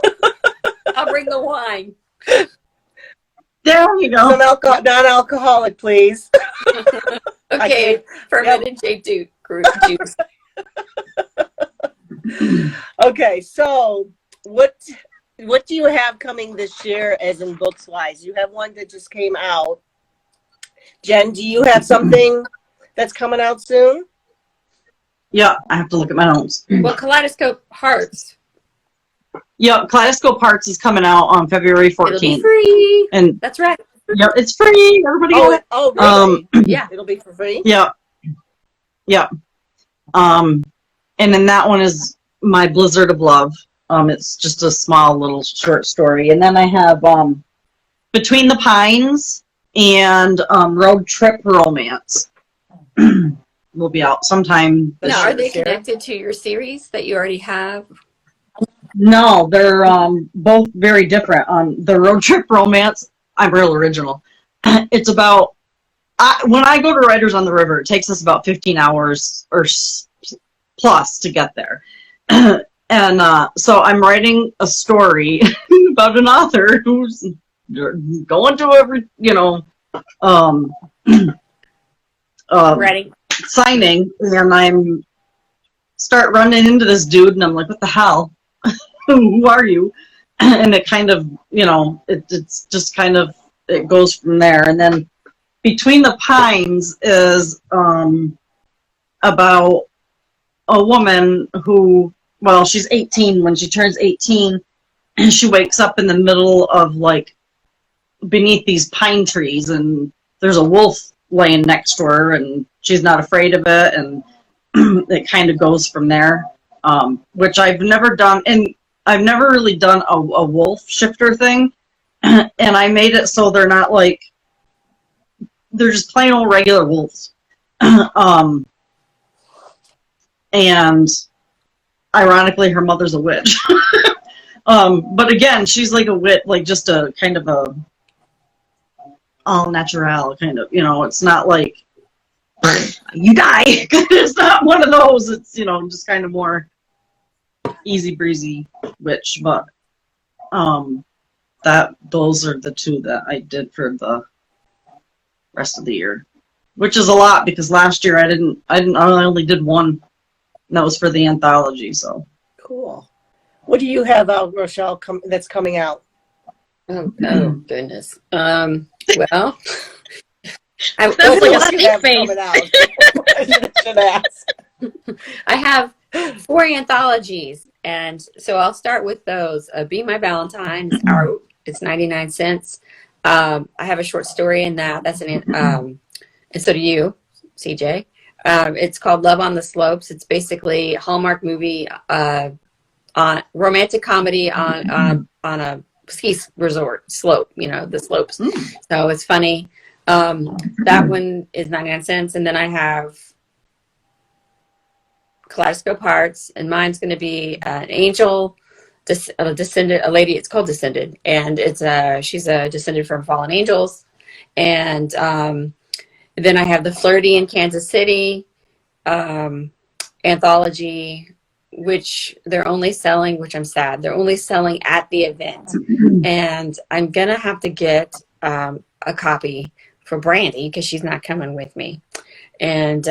I'll bring the wine. There you go. Some non-alcoholic, please. Okay, fermented juice. Okay, so what do you have coming this year as in books wise? You have one that just came out. Jen, do you have something that's coming out soon? Yeah, I have to look at my notes. Well, Kaleidoscope Hearts. Yep, Kaleidoscope Hearts is coming out on February 14th. It'll be free. And That's right. yep, it's free. Everybody get it. Oh, really? Yeah. It'll be for free? Yep. Yep. And then that one is My Blizzard of Love. It's just a small little short story. And then I have Between the Pines and Road Trip Romance. Will be out sometime this Now, year. are they connected to your series that you already have? No, they're both very different. The Road Trip Romance, I'm real original. It's about when I go to Writers on the River, it takes us about 15 hours or plus to get there. And so I'm writing a story about an author who's going to every, Ready? signing, and I'm start running into this dude, and I'm like, what the hell? Who are you? And it kind of, it's just kind of, it goes from there. And then Between the Pines is about a woman who, well, she's 18 when she turns 18, and she wakes up in the middle of beneath these pine trees, and there's a wolf laying next to her, and she's not afraid of it, and it kind of goes from there, which I've never done, and I've never really done a wolf shifter thing, and I made it so they're not they're just plain old regular wolves. And ironically, her mother's a witch. But again, she's like a witch, just a kind of a all natural kind of, it's not like you die. It's not one of those. It's, just kind of more easy breezy witch. But those are the two that I did for the rest of the year, which is a lot because last year I only did one, and that was for the anthology. So cool. What do you have out, Rochelle, that's coming out? Oh goodness. Well, That's like a sneak peek. I should ask. I have 4 anthologies, and so I'll start with those. Be My Valentine's out. It's 99 cents. I have a short story in that. That's and so do you, CJ. It's called Love on the Slopes. It's basically a Hallmark movie on romantic comedy on a ski resort slope. The slopes. So it's funny. That one is 99 cents, and then I have Kaleidoscope Hearts, and mine's going to be an angel, a descendant, a lady. It's called Descended, and she's a descendant from fallen angels, and then I have the Flirty in Kansas City anthology, which they're only selling, which I'm sad, they're only selling at the event, and I'm gonna have to get a copy for Brandy because she's not coming with me, and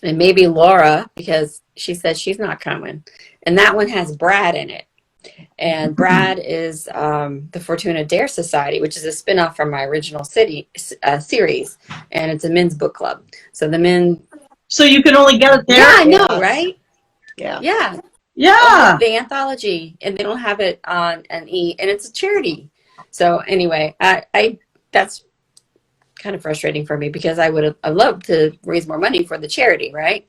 maybe Laura because she said she's not coming. And that one has Brad in it, and Brad is the Fortuna Dare Society, which is a spinoff from my original series, and it's a men's book club. So the men. So you can only get it there. Yeah, I know, right? Yeah. The anthology, and they don't have it on an and it's a charity. So anyway, I that's kind of frustrating for me because I loved to raise more money for the charity, right?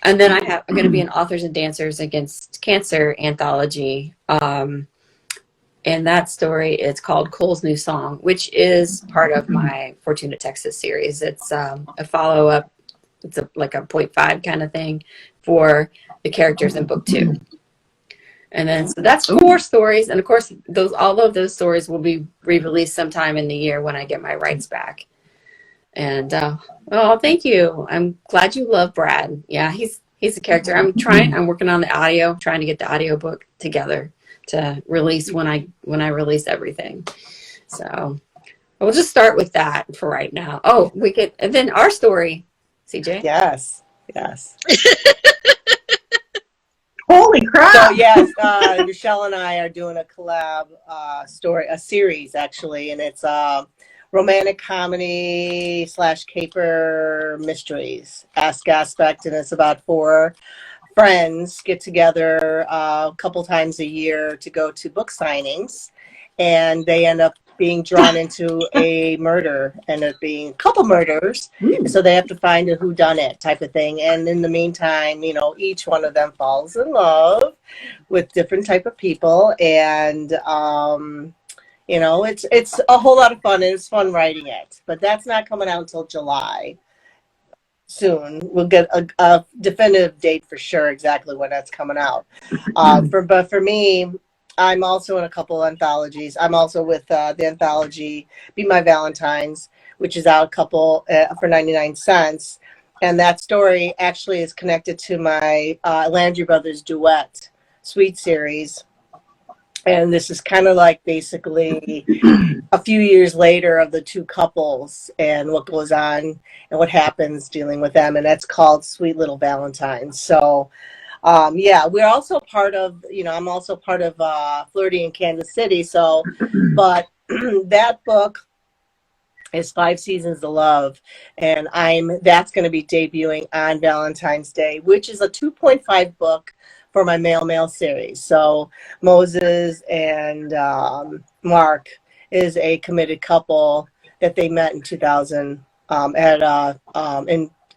And then I'm going to be an Authors and Dancers Against Cancer anthology, and that story is called Cole's New Song, which is part of my Fortuna Texas series. It's a follow-up. It's like a 0.5 kind of thing for the characters in book 2. And then, so that's 4 stories. And of course, all of those stories will be re-released sometime in the year when I get my rights back. And oh, thank you. I'm glad you love Brad. Yeah, he's a character. I'm working on the audio, trying to get the audiobook together to release when I release everything. So we'll just start with that for right now. Oh, we could, and then our story, CJ. Yes. Holy crap! So yes, Rochelle and I are doing a collab a series actually, and it's romantic comedy / caper mysteries aspect, and it's about 4 friends get together a couple times a year to go to book signings, and they end up being drawn into a murder, and it being a couple murders. So they have to find a whodunit type of thing. And in the meantime, each one of them falls in love with different type of people. And, it's a whole lot of fun, and it's fun writing it. But that's not coming out until July. Soon we'll get a definitive date for sure exactly when that's coming out. But for me, I'm also in a couple anthologies. I'm also with the anthology Be My Valentine's, which is out for 99 cents. And that story actually is connected to my Landry Brothers duet Sweet series. And this is kind of like basically a few years later of the 2 couples and what goes on and what happens dealing with them. And that's called Sweet Little Valentine. So, we're also part of, I'm also part of Flirty in Kansas City. So, but that book is 5 Seasons of Love. And that's going to be debuting on Valentine's Day, which is a 2.5 book for my Mail series. So Moses and Mark is a committed couple that they met in 2000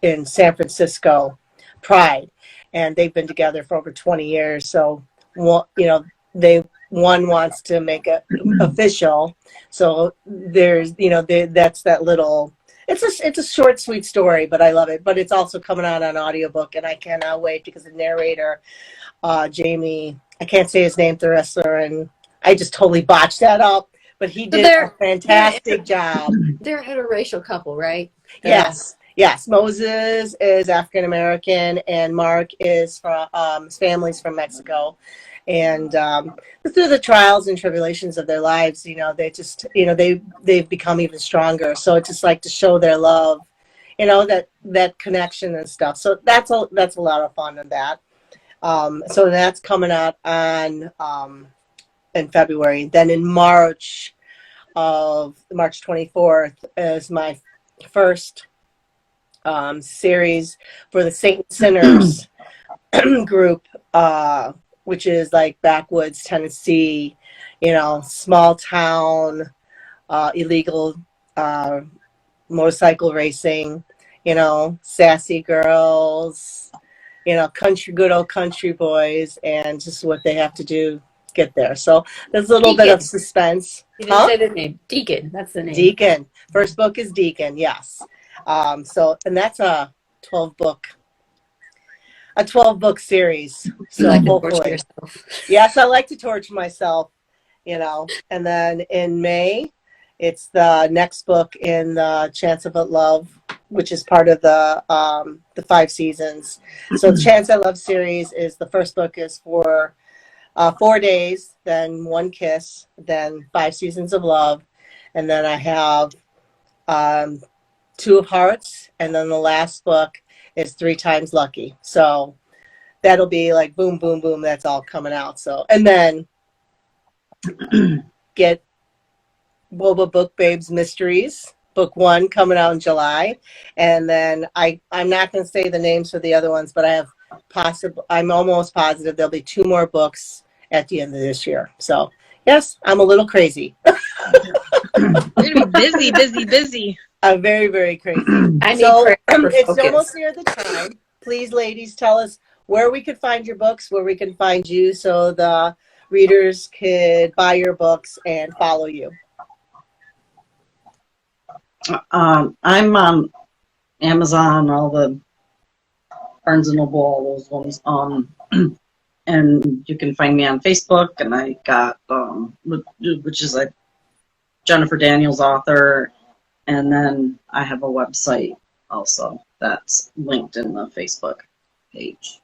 in San Francisco Pride, and they've been together for over 20 years. So one wants to make it official. So there's that's that little. It's a short, sweet story, but I love it. But it's also coming out on audiobook, and I cannot wait because the narrator, Jamie, I can't say his name, the wrestler, and I just totally botched that up. But he did a fantastic job. They're an interracial couple, right? Yes. Moses is African American, and Mark is from his family's from Mexico. And through the trials and tribulations of their lives, they just, they've become even stronger. So it's just like to show their love, that connection and stuff. So that's a lot of fun in that. So that's coming out on in February. Then in March 24th is my first series for the Saint Sinners group, which is like backwoods Tennessee, small town, illegal motorcycle racing, sassy girls, good old country boys, and just what they have to do to get there. So there's a little bit of suspense. You didn't say the name. Deacon. That's the name. Deacon. First book is Deacon. Yes. And that's a 12-book series. So like hopefully, yes, I like to torture myself, And then in May, it's the next book in the Chance of Love, which is part of the 5 seasons. So the Chance of Love series is the first book is for 4 days, then 1 kiss, then 5 seasons of love, and then I have 2 of Hearts, and then the last book is 3 Times Lucky. So that'll be like boom, boom, boom. That's all coming out. So, and then get Boba Book Babes Mysteries, book 1 coming out in July. And then I'm not going to say the names for the other ones, but I'm almost positive there'll be 2 more books at the end of this year. So yes, I'm a little crazy. You're going to be busy. I'm very, very crazy. It's almost near the time. Please, ladies, tell us where we could find your books, where we can find you, so the readers could buy your books and follow you. I'm on Amazon, all the Barnes and Noble, all those ones. And you can find me on Facebook, and I got which is like Jennifer Daniels author, And then I have a website also that's linked in the Facebook page.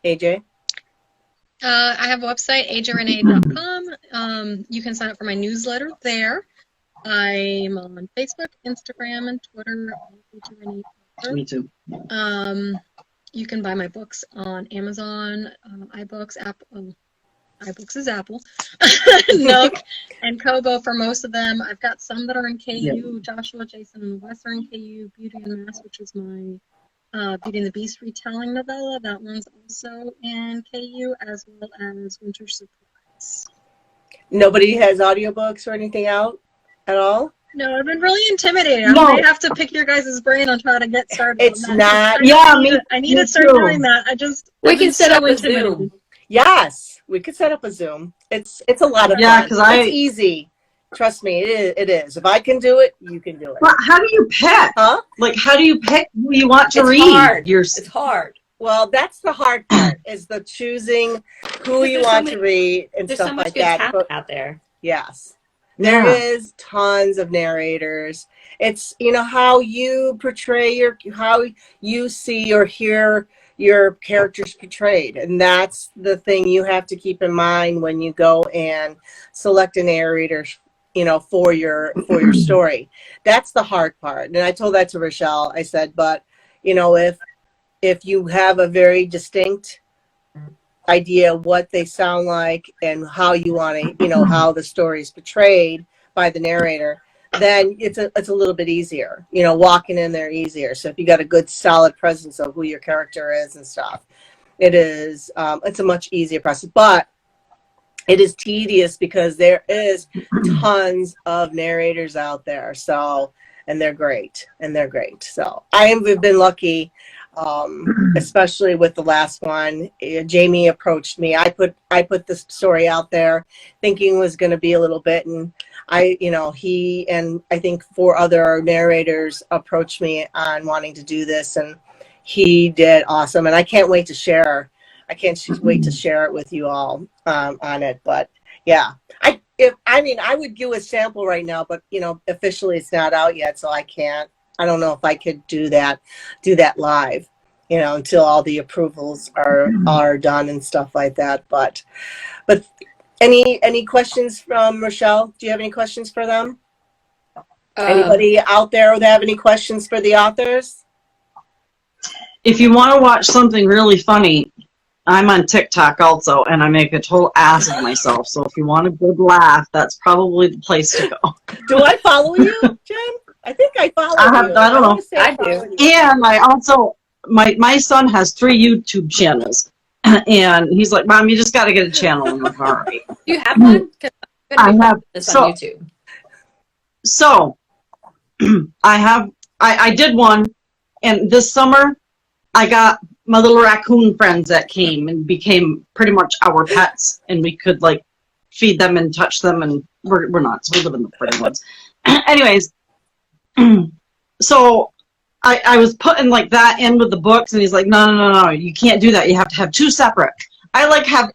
AJ? I have a website, ajrenee.com. You can sign up for my newsletter there. I'm on Facebook, Instagram, and Twitter. AJ Renee author. Me too. You can buy my books on Amazon, iBooks, Apple. iBooks is Apple, Nook, and Kobo for most of them. I've got some that are in KU. Yep. Joshua, Jason, and Wes are in KU. Beauty and Mass, which is my Beauty and the Beast retelling novella. That one's also in KU, as well as Winter Surprise. Nobody has audiobooks or anything out at all? No, I've been really intimidated. I might have to pick your guys' brain on how to get started. It's not. I need to start doing that. We can set up a Zoom. Yes, we could set up a Zoom. It's a lot of fun. It's easy. Trust me, it is. If I can do it, you can do it. But how do you pick? Huh? Like, how do you pick who you want to read? Hard. It's hard. Well, that's the hard part, is the choosing who you want to read and stuff like that. There's out there. Yes. There is tons of narrators. It's, how you portray how you see or hear your characters portrayed. And that's the thing you have to keep in mind when you go and select a narrator, for your story. That's the hard part. And I told that to Rochelle. I said, but, if you have a very distinct idea what they sound like and how you want to, how the story is portrayed by the narrator, then it's a little bit easier, walking in there easier. So if you got a good solid presence of who your character is and stuff, it's a much easier process. But it is tedious because there is tons of narrators out there. So, and they're great. So I have been lucky. Especially with the last one. Jamie approached me. I put this story out there thinking it was going to be a little bit, and he and I think 4 other narrators approached me on wanting to do this, and he did awesome. And I can't wait to share. I can't wait to share it with you all on it. But yeah, I would do a sample right now, but officially it's not out yet, so I can't. I don't know if I could do that live, until all the approvals are done and stuff like that. But any questions from Rochelle? Do you have any questions for them? Anybody out there that have any questions for the authors? If you want to watch something really funny, I'm on TikTok also, and I make a total ass of myself. So if you want a good laugh, that's probably the place to go. Do I follow you, Jen? I think I follow you. I don't know. I do. And I also, my son has 3 YouTube channels. And he's like, Mom, you just got to get a channel. I'm like, all right. You have one? I have. This on YouTube. So I did one. And this summer, I got my little raccoon friends that came and became pretty much our pets. And we could like feed them and touch them. And we're not. So we live in the pretty woods. Anyways. So I was putting like that in with the books, and he's like, no, you can't do that. You have to have 2 separate. I like have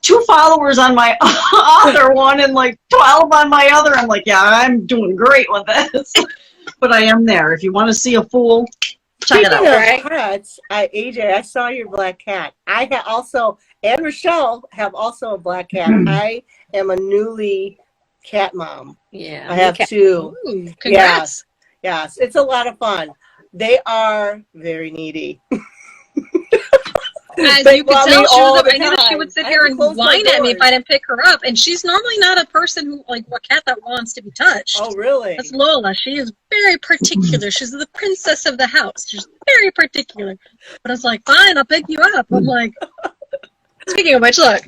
2 followers on my other one and like 12 on my other. I'm like, yeah, I'm doing great with this. But I am there. If you want to see a fool, check it out. Pets, AJ, I saw your black cat. I have also, and Rochelle have also a black cat. I am a newly cat mom. Yeah, I have 2. Ooh, congrats. Yes, it's a lot of fun. They are very needy. As you could tell, I knew that she would sit here and whine at me if I didn't pick her up. And she's normally not a person who, like, a cat that wants to be touched. Oh, really? That's Lola. She is very particular. She's the princess of the house. She's very particular. But it's like, fine, I'll pick you up. I'm like, speaking of which, look.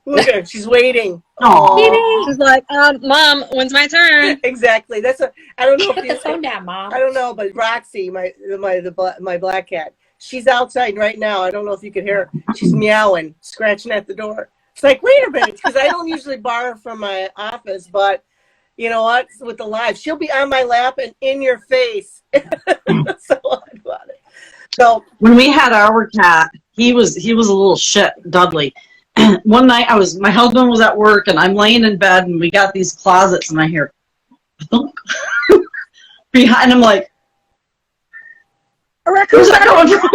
Look at her. She's waiting. Aww. She's like, Mom, when's my turn? Exactly. I don't know if Put the phone down, Mom. I don't know, but Roxy, my black cat, she's outside right now. I don't know if you could hear her. She's meowing, scratching at the door. It's like, wait a minute, because I don't usually borrow from my office, but you know what? With the live, she'll be on my lap and in your face. So I love it. So when we had our cat, he was a little shit, Dudley. One night my husband was at work and I'm laying in bed and we got these closets and I hear behind. I'm like, A where's raccoon. that coming from?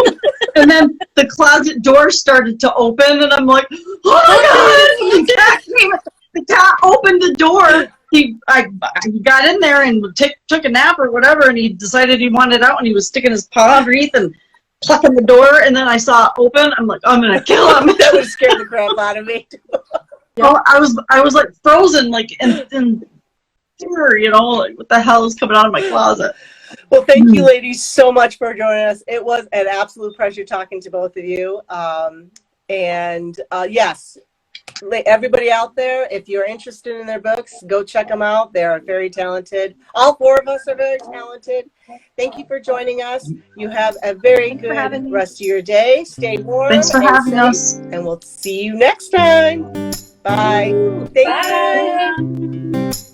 And then the closet door started to open, and I'm like, oh my god! The cat opened the door. I got in there and took a nap or whatever, and he decided he wanted out, and he was sticking his paw underneath and plucking the door. And then I saw it open. I'm like, I'm gonna kill him. That would scare the crap out of me. Well, I was like frozen, like in fear, you know, like what the hell is coming out of my closet? Well, thank you, ladies, so much for joining us. It was an absolute pleasure talking to both of you. Yes, everybody out there, if you're interested in their books, go check them out. They are very talented. All four of us are very talented. Thank you for joining us. You have a very good rest of your day. Stay warm. Thanks for having us. And we'll see you next time. Bye. Thank you. Bye.